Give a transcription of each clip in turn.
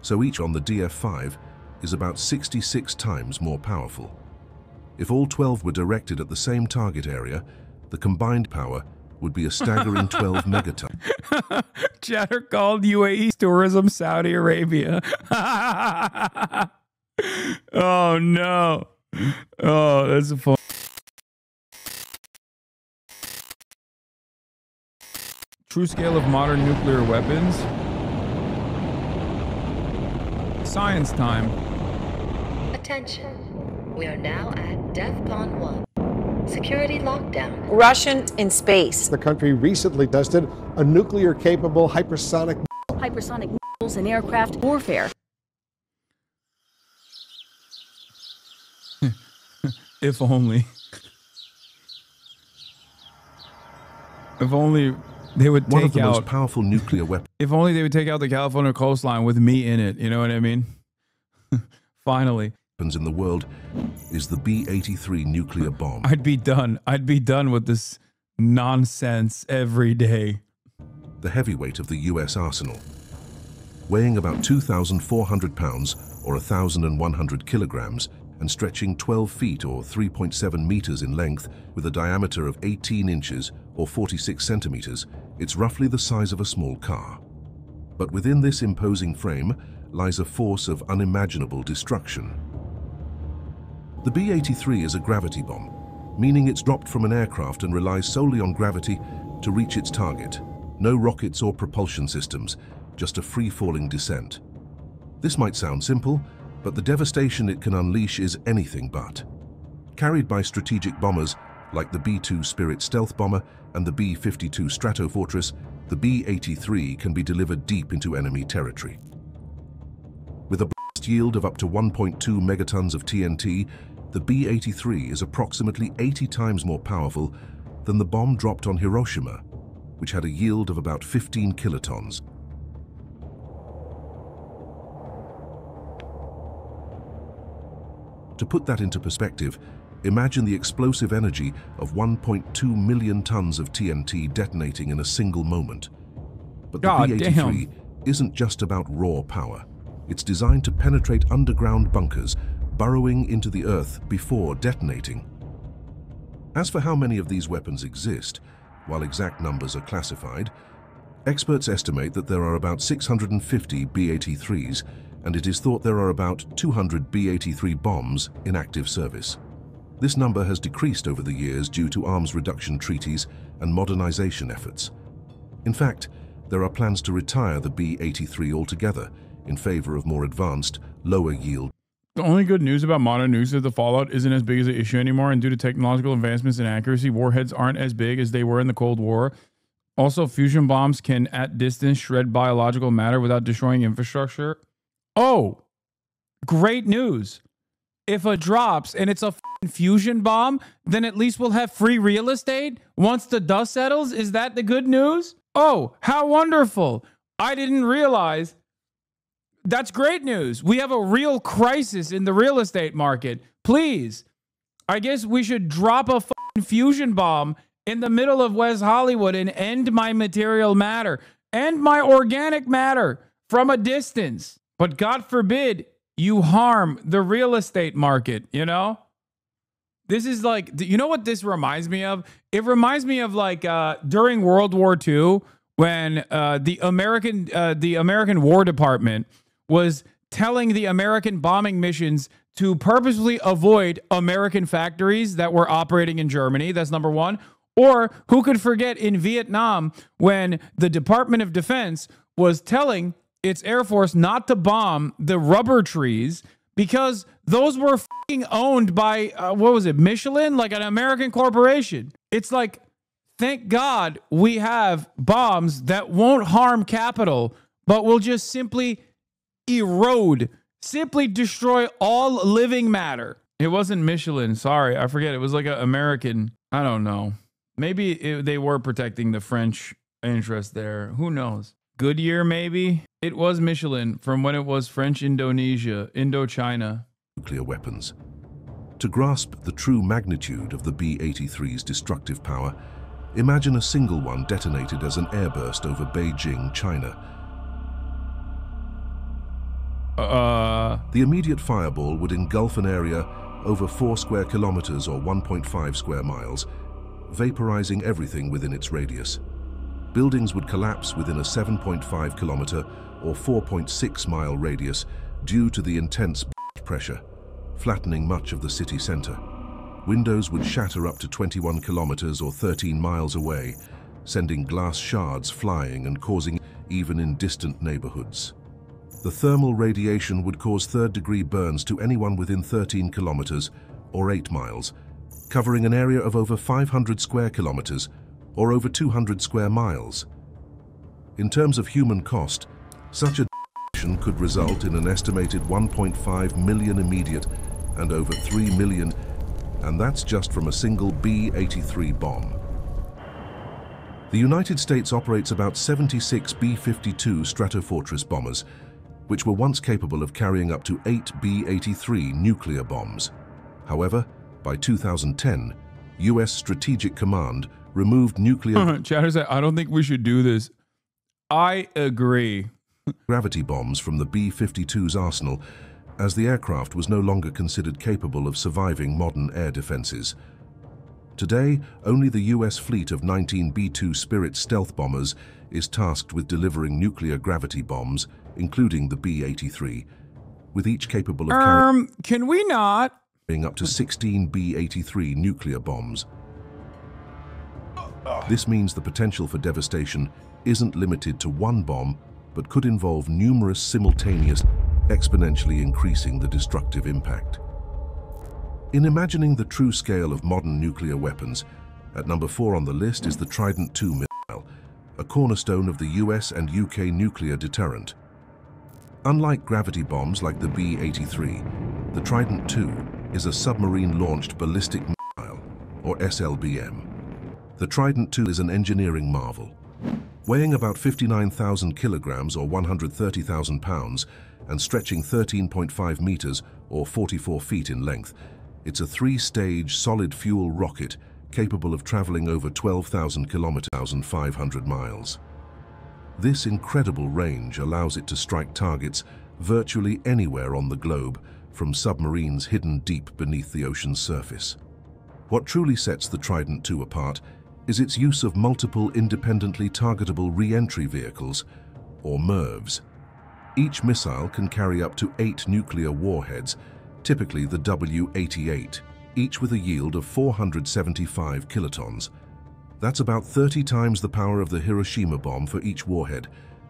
so each on the DF-5 is about 66 times more powerful. If all 12 were directed at the same target area, the combined power would be a staggering 12 megatons. Chatter called UAE tourism Saudi Arabia. Oh no. Oh, that's a fun. True scale of modern nuclear weapons. Science time. Attention. We are now at DEFCON 1. Security lockdown. Russian in space. The country recently tested a nuclear-capable hypersonic Missiles and aircraft warfare. If only. If only they would One of take the out most powerful nuclear weapons. If only they would take out the California coastline with me in it. You know what I mean? Finally. In the world is the B-83 nuclear bomb. I'd be done. I'd be done with this nonsense every day. The heavyweight of the US arsenal. Weighing about 2,400 pounds or 1,100 kilograms and stretching 12 feet or 3.7 meters in length with a diameter of 18 inches or 46 centimeters, it's roughly the size of a small car. But within this imposing frame lies a force of unimaginable destruction. The B-83 is a gravity bomb, meaning it's dropped from an aircraft and relies solely on gravity to reach its target. No rockets or propulsion systems, just a free-falling descent. This might sound simple, but the devastation it can unleash is anything but. Carried by strategic bombers like the B-2 Spirit stealth bomber and the B-52 Stratofortress, the B-83 can be delivered deep into enemy territory. With a blast yield of up to 1.2 megatons of TNT, the B-83 is approximately 80 times more powerful than the bomb dropped on Hiroshima, which had a yield of about 15 kilotons. To put that into perspective, imagine the explosive energy of 1.2 million tons of TNT detonating in a single moment. But the B-83 isn't just about raw power. It's designed to penetrate underground bunkers, burrowing into the earth before detonating. As for how many of these weapons exist, while exact numbers are classified, experts estimate that there are about 650 B-83s, and it is thought there are about 200 B-83 bombs in active service. This number has decreased over the years due to arms reduction treaties and modernization efforts. In fact, there are plans to retire the B-83 altogether in favor of more advanced, lower-yield. The only good news about modern nukes is that the fallout isn't as big as an issue anymore, and due to technological advancements in accuracy, warheads aren't as big as they were in the Cold War. Also, fusion bombs can, at distance, shred biological matter without destroying infrastructure. Oh, great news. If it drops and it's a fusion bomb, then at least we'll have free real estate once the dust settles. Is that the good news? Oh, how wonderful. I didn't realize. That's great news. We have a real crisis in the real estate market. Please, I guess we should drop a fusion bomb in the middle of West Hollywood and end my material matter and my organic matter from a distance. But God forbid you harm the real estate market, you know? This is like, you know what this reminds me of? It reminds me of like during World War II when the American War Department was telling the American bombing missions to purposely avoid American factories that were operating in Germany. That's number one. Or who could forget in Vietnam when the Department of Defense was telling its Air Force not to bomb the rubber trees because those were fucking owned by, what was it, Michelin? Like an American corporation. It's like, thank God we have bombs that won't harm capital, but will just simply erode, simply destroy all living matter. It wasn't Michelin. Sorry, I forget. It was like an American. I don't know. Maybe they were protecting the French interest there. Who knows? Goodyear, maybe? It was Michelin from when it was French Indonesia, Indochina. Nuclear weapons. To grasp the true magnitude of the B-83's destructive power, imagine a single one detonated as an airburst over Beijing, China. The immediate fireball would engulf an area over 4 square kilometers or 1.5 square miles, vaporizing everything within its radius. Buildings would collapse within a 7.5 kilometer or 4.6 mile radius due to the intense pressure, flattening much of the city center. Windows would shatter up to 21 kilometers or 13 miles away, sending glass shards flying and causing even in distant neighborhoods. The thermal radiation would cause third-degree burns to anyone within 13 kilometers or 8 miles, covering an area of over 500 square kilometers or over 200 square miles. In terms of human cost, such a could result in an estimated 1.5 million immediate and over 3 million, and that's just from a single B-83 bomb. The United States operates about 76 B-52 Stratofortress bombers, which were once capable of carrying up to 8 B-83 nuclear bombs. However, by 2010, U.S. Strategic Command removed nuclear... Chatter said, I don't think we should do this. I agree. ...gravity bombs from the B-52's arsenal, as the aircraft was no longer considered capable of surviving modern air defenses. Today, only the U.S. fleet of 19 B-2 Spirit stealth bombers is tasked with delivering nuclear gravity bombs, including the B-83, with each capable of carrying... Can we not? ...up to 16 B-83 nuclear bombs. This means the potential for devastation isn't limited to one bomb, but could involve numerous simultaneous, exponentially increasing the destructive impact. In imagining the true scale of modern nuclear weapons, at number 4 on the list is the Trident II missile, a cornerstone of the US and UK nuclear deterrent. Unlike gravity bombs like the B-83, the Trident II is a submarine-launched ballistic missile, or SLBM. The Trident II is an engineering marvel. Weighing about 59,000 kilograms or 130,000 pounds and stretching 13.5 meters or 44 feet in length, it's a 3-stage solid-fuel rocket capable of traveling over 12,000 kilometers, 1,500 miles. This incredible range allows it to strike targets virtually anywhere on the globe, from submarines hidden deep beneath the ocean's surface. What truly sets the Trident II apart is its use of multiple independently targetable re-entry vehicles, or MIRVs. Each missile can carry up to 8 nuclear warheads, typically the W-88, each with a yield of 475 kilotons. That's about 30 times the power of the Hiroshima bomb for each warhead.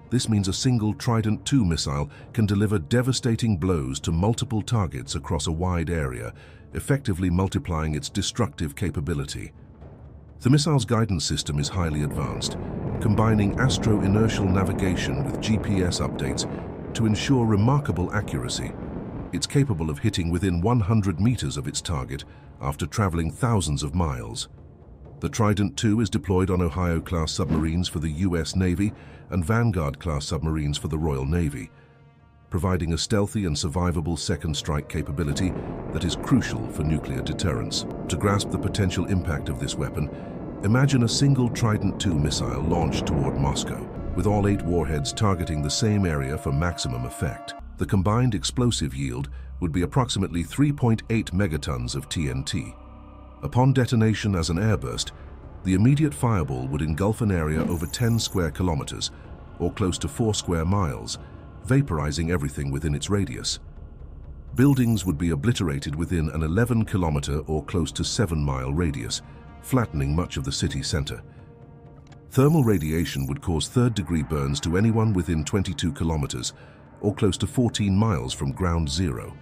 This means a single Trident II missile can deliver devastating blows to multiple targets across a wide area, effectively multiplying its destructive capability. The missile's guidance system is highly advanced, combining astro-inertial navigation with GPS updates to ensure remarkable accuracy. It's capable of hitting within 100 meters of its target after traveling thousands of miles. The Trident II is deployed on Ohio-class submarines for the U.S. Navy and Vanguard-class submarines for the Royal Navy, providing a stealthy and survivable second strike capability that is crucial for nuclear deterrence. To grasp the potential impact of this weapon, imagine a single Trident II missile launched toward Moscow, with all 8 warheads targeting the same area for maximum effect. The combined explosive yield would be approximately 3.8 megatons of TNT. Upon detonation as an airburst, the immediate fireball would engulf an area over 10 square kilometers, or close to 4 square miles, vaporizing everything within its radius. Buildings would be obliterated within an 11-kilometer or close to 7-mile radius, flattening much of the city center. Thermal radiation would cause third-degree burns to anyone within 22 kilometers, or close to 14 miles from ground zero,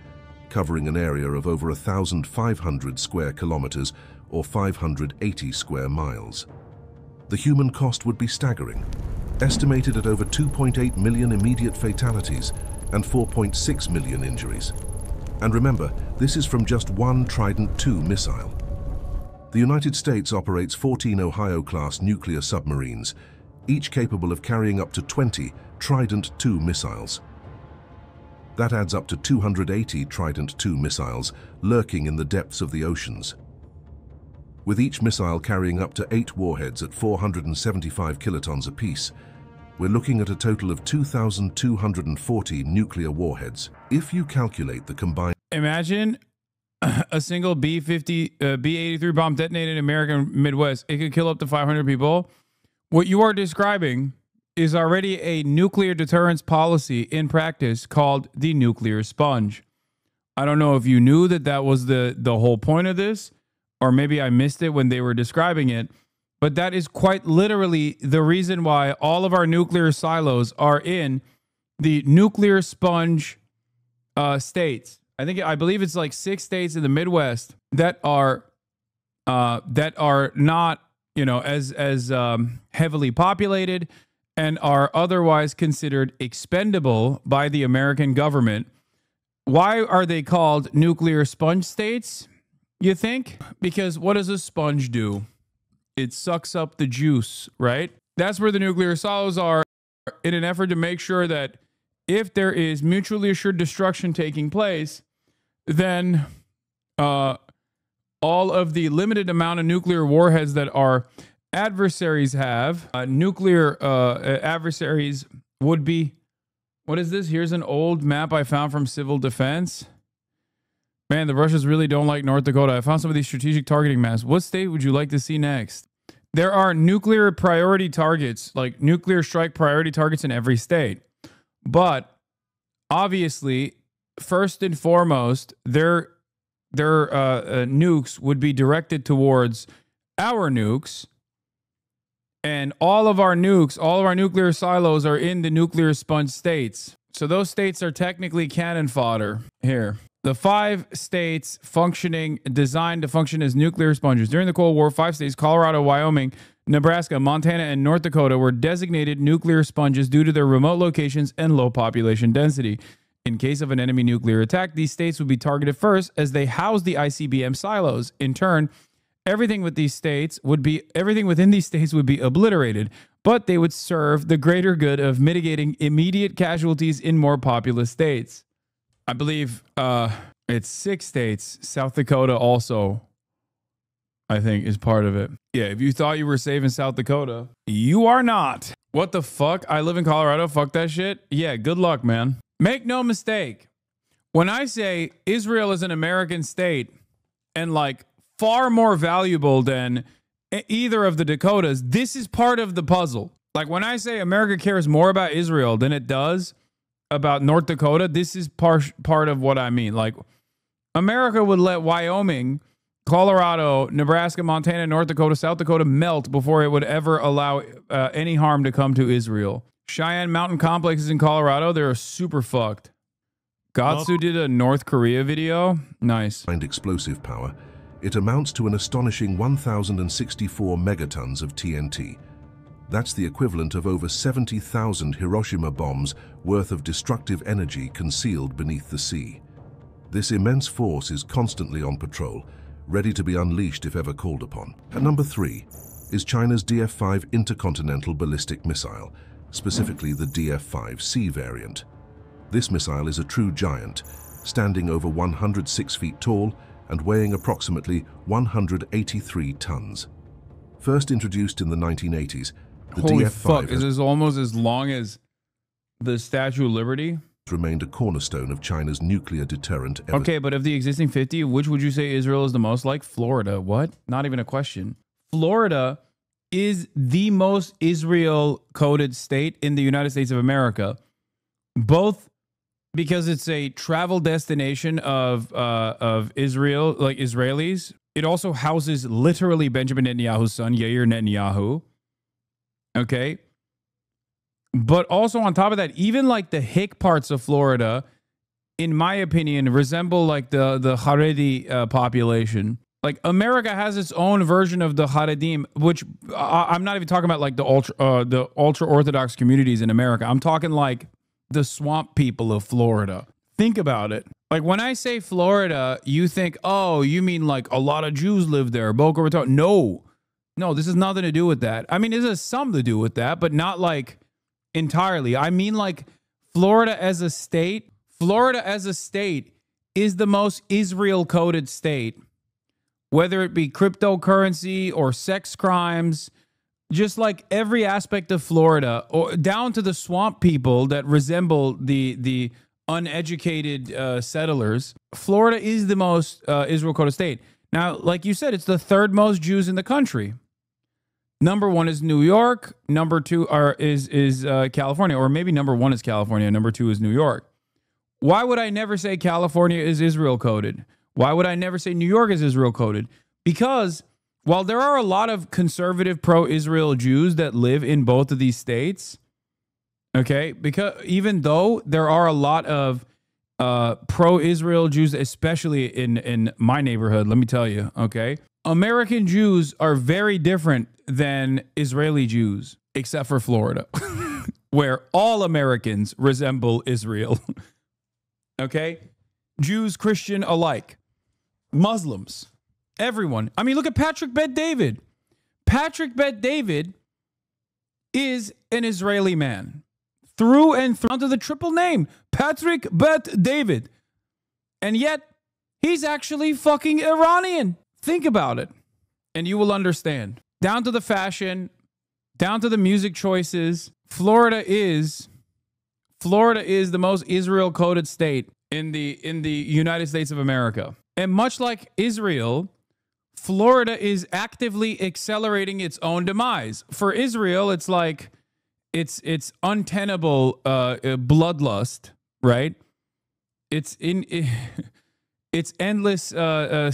covering an area of over 1,500 square kilometers or 580 square miles. The human cost would be staggering, estimated at over 2.8 million immediate fatalities and 4.6 million injuries. And remember, this is from just one Trident II missile. The United States operates 14 Ohio-class nuclear submarines, each capable of carrying up to 20 Trident II missiles. That adds up to 280 Trident II missiles lurking in the depths of the oceans. With each missile carrying up to 8 warheads at 475 kilotons apiece, We're looking at a total of 2,240 nuclear warheads. If you calculate the combined... Imagine a single B-83 bomb detonated in American Midwest. It could kill up to 500 people. What you are describing is already a nuclear deterrence policy in practice called the nuclear sponge. I don't know if you knew that that was the whole point of this, or maybe I missed it when they were describing it, but that is quite literally the reason why all of our nuclear silos are in the nuclear sponge states. I believe it's like 6 states in the Midwest that are not, you know, as heavily populated and are otherwise considered expendable by the American government. Why are they called nuclear sponge states, you think? Because what does a sponge do? It sucks up the juice, right? That's where the nuclear silos are, in an effort to make sure that if there is mutually assured destruction taking place, then all of the limited amount of nuclear warheads that our adversaries have, nuclear adversaries would be... What is this? Here's an old map I found from Civil Defense. Man, the Russians really don't like North Dakota. I found some of these strategic targeting maps. What state would you like to see next? There are nuclear priority targets, like nuclear strike priority targets in every state. But obviously, first and foremost, their nukes would be directed towards our nukes. And all of our nukes, all of our nuclear silos are in the nuclear sponge states. So those states are technically cannon fodder. Here, the 5 states designed to function as nuclear sponges. During the Cold War, 5 states, Colorado, Wyoming, Nebraska, Montana, and North Dakota, were designated nuclear sponges due to their remote locations and low population density. In case of an enemy nuclear attack, these states would be targeted first as they house the ICBM silos. In turn, everything within these states would be obliterated, but they would serve the greater good of mitigating immediate casualties in more populous states. I believe it's 6 states. South Dakota also, I think, is part of it. Yeah, if you thought you were safe in South Dakota, you are not. What the fuck? I live in Colorado. Fuck that shit. Yeah, good luck, man. Make no mistake. When I say Israel is an American state and like far more valuable than either of the Dakotas, this is part of the puzzle. Like when I say America cares more about Israel than it does about North Dakota, this is part of what I mean. Like America would let Wyoming, Colorado, Nebraska, Montana, North Dakota, South Dakota melt before it would ever allow any harm to come to Israel. Cheyenne Mountain Complexes in Colorado, they're super fucked. Gatsu did a North Korea video. Nice. And explosive power, it amounts to an astonishing 1,064 megatons of TNT. That's the equivalent of over 70,000 Hiroshima bombs worth of destructive energy concealed beneath the sea. This immense force is constantly on patrol, ready to be unleashed if ever called upon. At number 3 is China's DF-5 intercontinental ballistic missile, specifically the DF-5C variant. This missile is a true giant, standing over 106 feet tall and weighing approximately 183 tons. First introduced in the 1980s, the Holy DF-5 fuck, is this almost as long as the Statue of Liberty? Remained a cornerstone of China's nuclear deterrent ever. Okay, but of the existing 50, which would you say Israel is the most like? Florida. What? Not even a question. Florida is the most Israel-coded state in the United States of America, both because it's a travel destination of Israel, like Israelis. It also houses literally Benjamin Netanyahu's son, Yair Netanyahu. Okay. But also on top of that, even like the hick parts of Florida, in my opinion, resemble like the Haredi population. Like America has its own version of the Haredim, which I'm not even talking about like the ultra Orthodox communities in America. I'm talking like the swamp people of Florida. Think about it. Like when I say Florida, you think, oh, you mean like a lot of Jews live there, Boca Raton. No, this has nothing to do with that. I mean, it has some to do with that, but not like entirely. I mean, like Florida as a state is the most Israel-coded state, whether it be cryptocurrency or sex crimes just like every aspect of Florida, or down to the swamp people that resemble the uneducated settlers, Florida is the most Israel coded state. Now, like you said, it's the third most Jews in the country. Number one is New York. Number two is California, or maybe number one is California. Number two is New York. Why would I never say California is Israel coded? Why would I never say New York is Israel coded? Because while there are a lot of conservative pro-Israel Jews that live in both of these states, okay, because even though there are a lot of pro-Israel Jews, especially in my neighborhood, let me tell you, okay, American Jews are very different than Israeli Jews, except for Florida, where all Americans resemble Israel. Okay? Jews, Christian alike. Muslims. Everyone. I mean, look at Patrick Bet-David. Patrick Bet-David is an Israeli man. Through and through, under the triple name. Patrick Bet-David. And yet, he's actually fucking Iranian. Think about it. And you will understand. Down to the fashion, down to the music choices, Florida is the most Israel coded state in the United States of America. And much like Israel, Florida is actively accelerating its own demise. For Israel, it's like it's untenable bloodlust, right? It's endless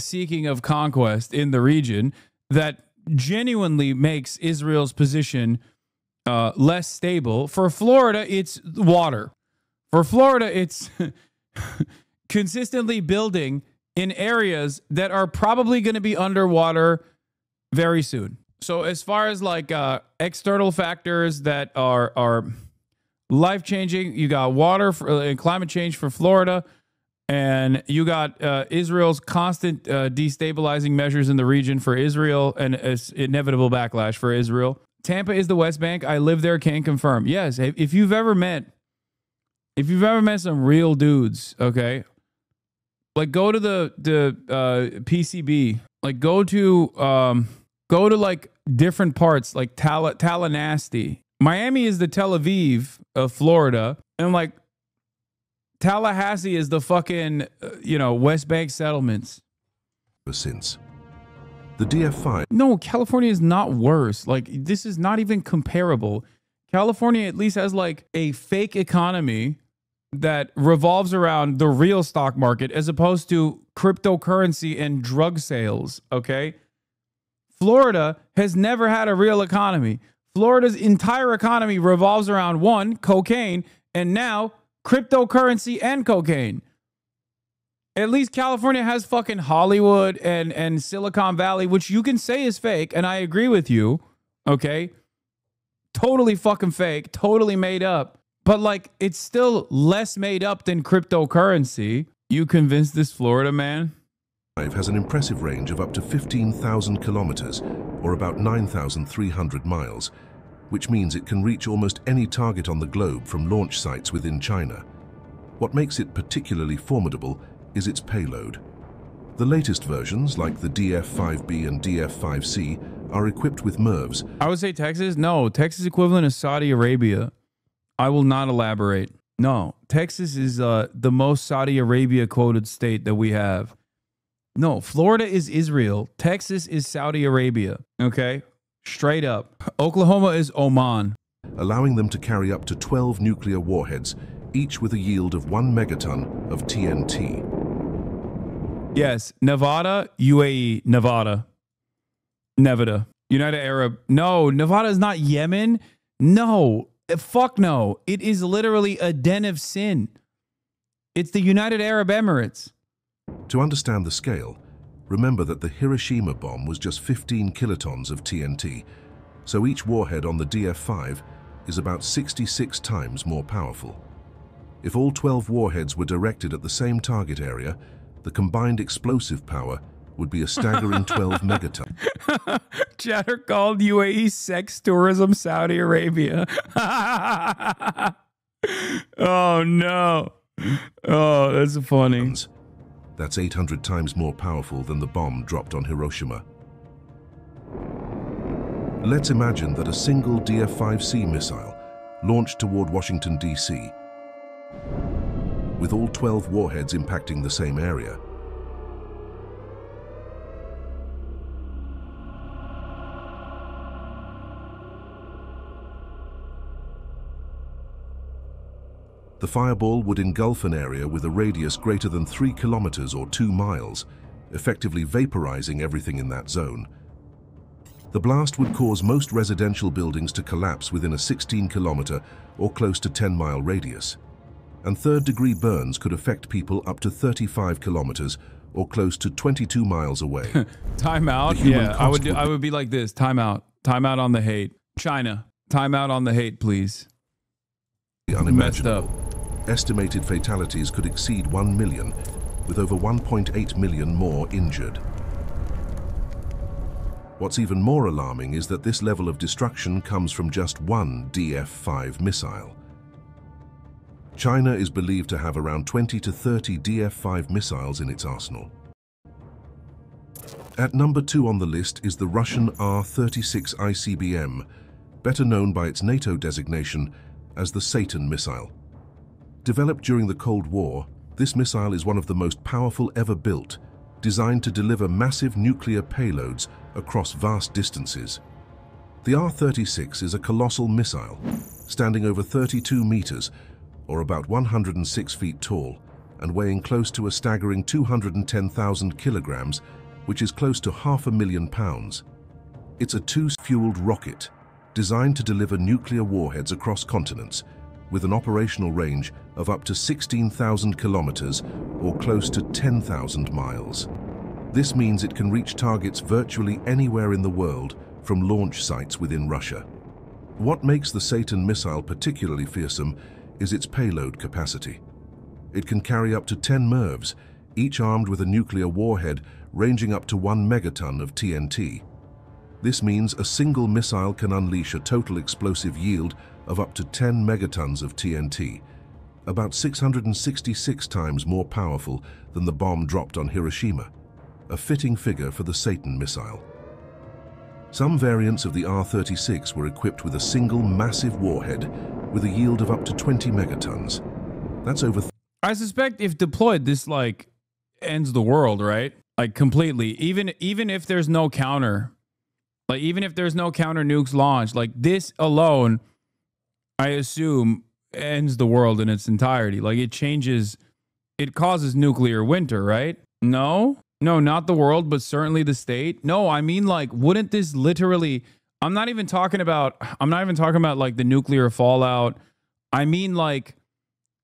seeking of conquest in the region that genuinely makes Israel's position less stable. For Florida, it's water. For Florida, it's consistently building in areas that are probably going to be underwater very soon. So as far as like external factors that are life-changing, you got water and climate change for Florida, and you got Israel's constant destabilizing measures in the region for Israel and its inevitable backlash for Israel. Tampa is the West Bank. I live there, can confirm. Yes, if you've ever met some real dudes, okay, like go to the PCB, like go to like different parts, like Tallahassee. Miami is the Tel Aviv of Florida, and like Tallahassee is the fucking West Bank settlements. Since the DF5. No, California is not worse. Like, this is not even comparable. California at least has like a fake economy that revolves around the real stock market as opposed to cryptocurrency and drug sales, okay? Florida has never had a real economy. Florida's entire economy revolves around one, cocaine, and now cryptocurrency and cocaine. At least California has fucking Hollywood and Silicon Valley, which you can say is fake, and I agree with you, okay? Totally fucking fake, totally made up. But, like, it's still less made up than cryptocurrency. You convinced this Florida man? Has an impressive range of up to 15,000 kilometers, or about 9,300 miles, which means it can reach almost any target on the globe from launch sites within China. What makes it particularly formidable is its payload. The latest versions, like the DF-5B and DF-5C, are equipped with MIRVs. I would say Texas? No, Texas equivalent is Saudi Arabia. I will not elaborate. No, Texas is the most Saudi Arabia quoted state that we have. No, Florida is Israel. Texas is Saudi Arabia. Okay? Straight up. Oklahoma is Oman. Allowing them to carry up to 12 nuclear warheads, each with a yield of 1 megaton of TNT. Yes, Nevada, UAE, Nevada. United Arab. No, Nevada is not Yemen. No, fuck no. It is literally a den of sin. It's the United Arab Emirates. To understand the scale, remember that the Hiroshima bomb was just 15 kilotons of TNT, so each warhead on the DF-5 is about 66 times more powerful. If all 12 warheads were directed at the same target area, the combined explosive power would be a staggering 12 megaton. Chatter called UAE sex tourism Saudi Arabia. Oh, no. Oh, that's funny. That's 800 times more powerful than the bomb dropped on Hiroshima. Let's imagine that a single DF-5C missile launched toward Washington, D.C., with all 12 warheads impacting the same area. The fireball would engulf an area with a radius greater than 3 kilometers or 2 miles, effectively vaporizing everything in that zone. The blast would cause most residential buildings to collapse within a 16-kilometer or close to 10-mile radius. And third-degree burns could affect people up to 35 kilometers or close to 22 miles away. Time out. Yeah, I would be like this. Time out. Time out on the hate. China. Time out on the hate, please. Unimaginable. Estimated fatalities could exceed 1 million, with over 1.8 million more injured. What's even more alarming is that this level of destruction comes from just one DF-5 missile. China is believed to have around 20 to 30 DF-5 missiles in its arsenal. At number 2 on the list is the Russian R-36 ICBM, better known by its NATO designation as the Satan missile. Developed during the Cold War, this missile is one of the most powerful ever built, designed to deliver massive nuclear payloads across vast distances. The R-36 is a colossal missile, standing over 32 meters, or about 106 feet tall, and weighing close to a staggering 210,000 kilograms, which is close to 500,000 pounds. It's a two-fueled rocket, designed to deliver nuclear warheads across continents, with an operational range of up to 16,000 kilometers or close to 10,000 miles. This means it can reach targets virtually anywhere in the world from launch sites within Russia. What makes the Satan missile particularly fearsome is its payload capacity. It can carry up to 10 MIRVs, each armed with a nuclear warhead ranging up to 1 megaton of TNT. This means a single missile can unleash a total explosive yield of up to 10 megatons of TNT, about 666 times more powerful than the bomb dropped on Hiroshima, a fitting figure for the Satan missile. Some variants of the R-36 were equipped with a single massive warhead with a yield of up to 20 megatons. That's over... I suspect if deployed, this like ends the world, right? Like completely. Even if there's no counter, like even if there's no counter nukes launched, like this alone, I assume ends the world in its entirety. Like it changes, it causes nuclear winter, right? No, not the world, but certainly the state. No, I mean like, wouldn't this literally, I'm not even talking about like the nuclear fallout. I mean like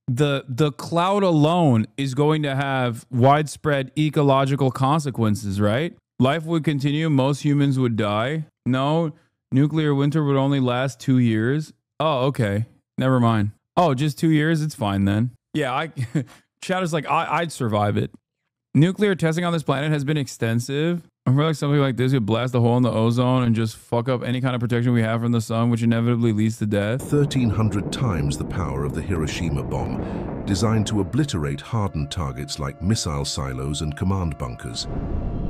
the cloud alone is going to have widespread ecological consequences, right? Life would continue. Most humans would die. No, nuclear winter would only last 2 years. Oh, okay. Never mind. Oh, just 2 years? It's fine then. Yeah, Shadow's like, I'd survive it. Nuclear testing on this planet has been extensive. I feel like something like this could blast a hole in the ozone and just fuck up any kind of protection we have from the sun, which inevitably leads to death. 1,300 times the power of the Hiroshima bomb, designed to obliterate hardened targets like missile silos and command bunkers.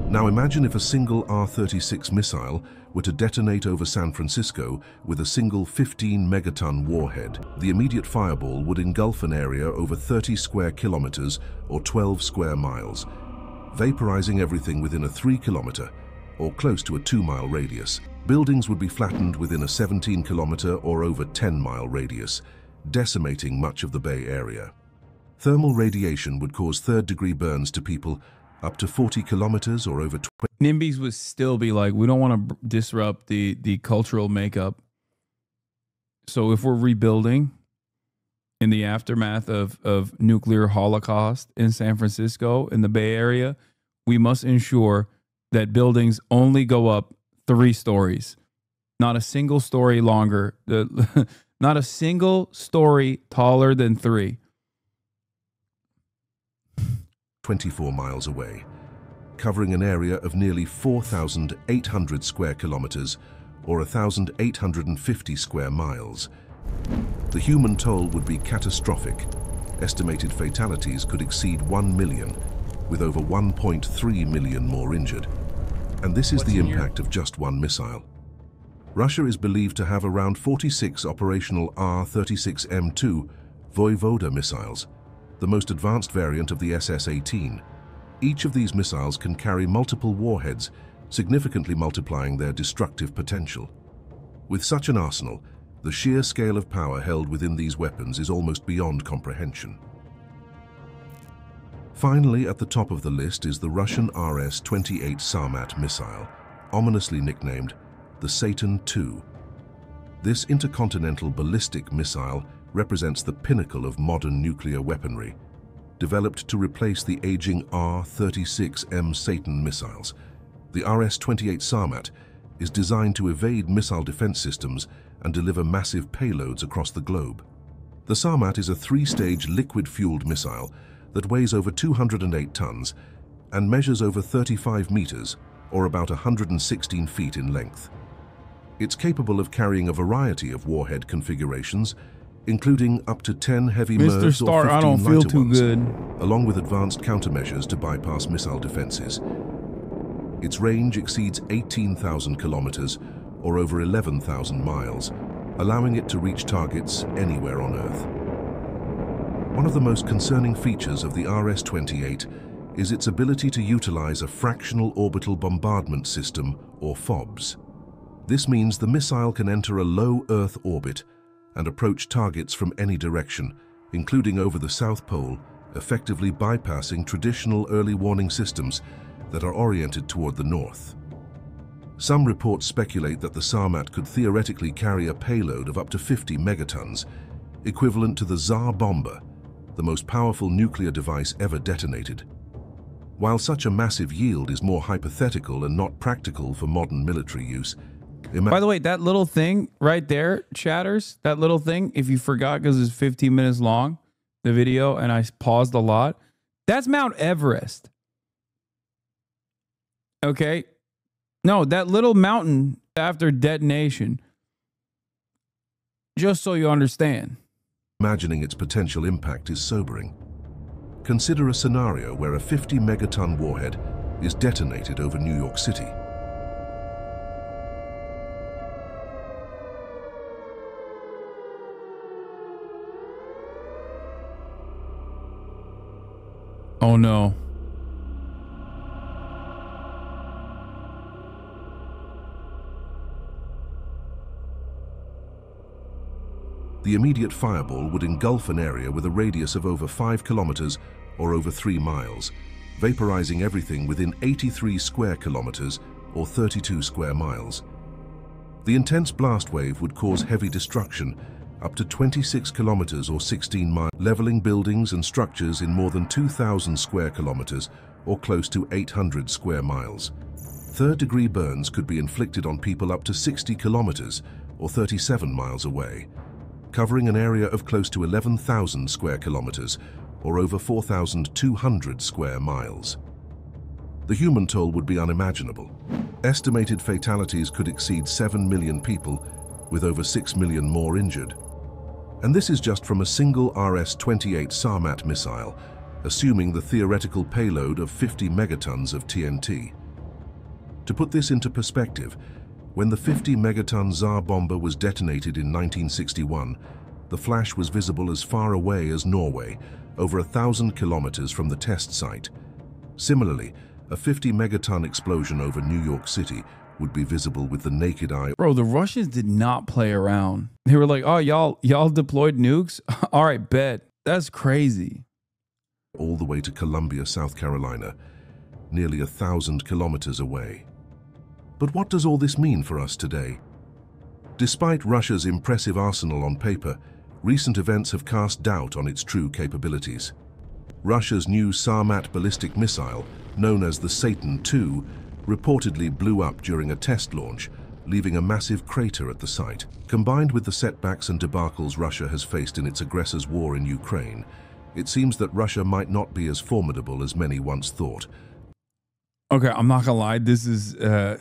Now imagine if a single R-36 missile were to detonate over San Francisco with a single 15 megaton warhead. The immediate fireball would engulf an area over 30 square kilometers or 12 square miles, vaporizing everything within a 3-kilometer or close to a 2-mile radius. Buildings would be flattened within a 17-kilometer or over 10-mile radius, decimating much of the Bay Area. Thermal radiation would cause third-degree burns to people up to 40 kilometers or over 20. NIMBYs would still be like, we don't want to disrupt the cultural makeup. So if we're rebuilding in the aftermath of nuclear holocaust in San Francisco, in the Bay Area, we must ensure that buildings only go up 3 stories, not a single story longer, not a single story taller than 3. 24 miles away, covering an area of nearly 4,800 square kilometers or 1,850 square miles. The human toll would be catastrophic. Estimated fatalities could exceed 1 million, with over 1.3 million more injured. And this is the impact of just one missile. Russia is believed to have around 46 operational R-36M2 Voyvoda missiles, the most advanced variant of the SS-18. Each of these missiles can carry multiple warheads, significantly multiplying their destructive potential. With such an arsenal, the sheer scale of power held within these weapons is almost beyond comprehension. Finally, at the top of the list is the Russian RS-28 Sarmat missile, ominously nicknamed the Satan II. This intercontinental ballistic missile represents the pinnacle of modern nuclear weaponry, developed to replace the aging R-36M Satan missiles. The RS-28 Sarmat is designed to evade missile defense systems and deliver massive payloads across the globe. The Sarmat is a three-stage liquid-fueled missile that weighs over 208 tons and measures over 35 meters, or about 116 feet in length. It's capable of carrying a variety of warhead configurations, including up to 10 heavy Mr. MIRVs Starr, or 15 I don't feel lighter too ones, good. along with advanced countermeasures to bypass missile defenses. Its range exceeds 18,000 kilometers, or over 11,000 miles, allowing it to reach targets anywhere on Earth. One of the most concerning features of the RS-28 is its ability to utilize a fractional orbital bombardment system, or FOBS. This means the missile can enter a low Earth orbit and approach targets from any direction, including over the South Pole, effectively bypassing traditional early warning systems that are oriented toward the north. Some reports speculate that the Sarmat could theoretically carry a payload of up to 50 megatons, equivalent to the Tsar bomber, the most powerful nuclear device ever detonated. While such a massive yield is more hypothetical and not practical for modern military use, By the way, that little thing right there, chatters, that little thing, if you forgot because it's 15 minutes long, the video, and I paused a lot, that's Mount Everest. Okay? No, that little mountain after detonation, just so you understand. Imagining its potential impact is sobering. Consider a scenario where a 50-megaton warhead is detonated over New York City. Oh no. The immediate fireball would engulf an area with a radius of over 5 kilometers or over 3 miles, vaporizing everything within 83 square kilometers or 32 square miles. The intense blast wave would cause heavy destruction, up to 26 kilometers or 16 miles, leveling buildings and structures in more than 2,000 square kilometers or close to 800 square miles. Third-degree burns could be inflicted on people up to 60 kilometers or 37 miles away, covering an area of close to 11,000 square kilometers or over 4,200 square miles. The human toll would be unimaginable. Estimated fatalities could exceed 7 million people, with over 6 million more injured. And this is just from a single RS-28 Sarmat missile, assuming the theoretical payload of 50 megatons of TNT. To put this into perspective, when the 50-megaton Tsar bomber was detonated in 1961, the flash was visible as far away as Norway, over 1,000 kilometers from the test site. Similarly, a 50-megaton explosion over New York City would be visible with the naked eye. Bro, the Russians did not play around. They were like, oh, y'all deployed nukes? All right, bet. That's crazy. All the way to Columbia, South Carolina, nearly 1,000 kilometers away. But what does all this mean for us today? Despite Russia's impressive arsenal on paper, recent events have cast doubt on its true capabilities. Russia's new Sarmat ballistic missile, known as the Satan II, reportedly blew up during a test launch, leaving a massive crater at the site. Combined with the setbacks and debacles Russia has faced in its aggressor's war in Ukraine, it seems that Russia might not be as formidable as many once thought. Okay, I'm not gonna lie, this is a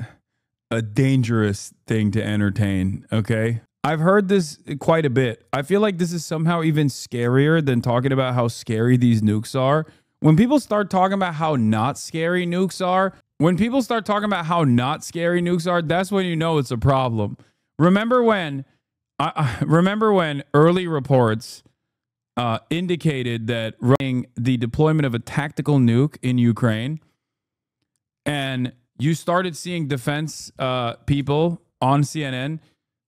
dangerous thing to entertain, okay? I've heard this quite a bit. I feel like this is somehow even scarier than talking about how scary these nukes are. When people start talking about how not scary nukes are, that's when you know it's a problem. Remember when remember when early reports indicated that running the deployment of a tactical nuke in Ukraine, and you started seeing defense people on CNN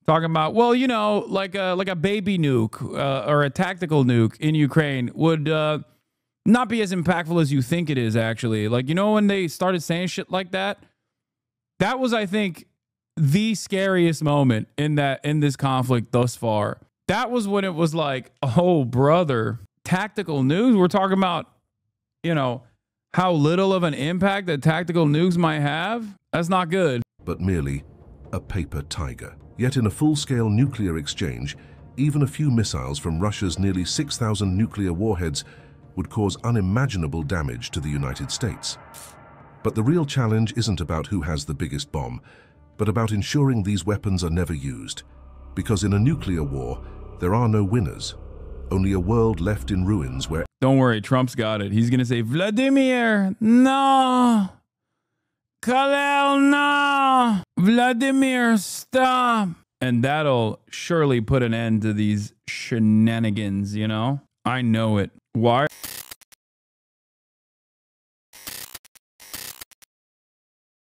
talking about, well, you know, like a baby nuke or a tactical nuke in Ukraine would not be as impactful as you think it is, actually. Like, you know, when they started saying shit like that, that was, I think, the scariest moment in this conflict thus far. That was when it was like, oh, brother, tactical nukes. We're talking about, you know, how little of an impact that tactical nukes might have. That's not good. But merely a paper tiger. Yet in a full-scale nuclear exchange, even a few missiles from Russia's nearly 6,000 nuclear warheads would cause unimaginable damage to the United States. But the real challenge isn't about who has the biggest bomb, but about ensuring these weapons are never used. Because in a nuclear war, there are no winners, only a world left in ruins where... Don't worry, Trump's got it. He's going to say, Vladimir, no. Khalil, no. Vladimir, stop. And that'll surely put an end to these shenanigans, you know? I know it. Why?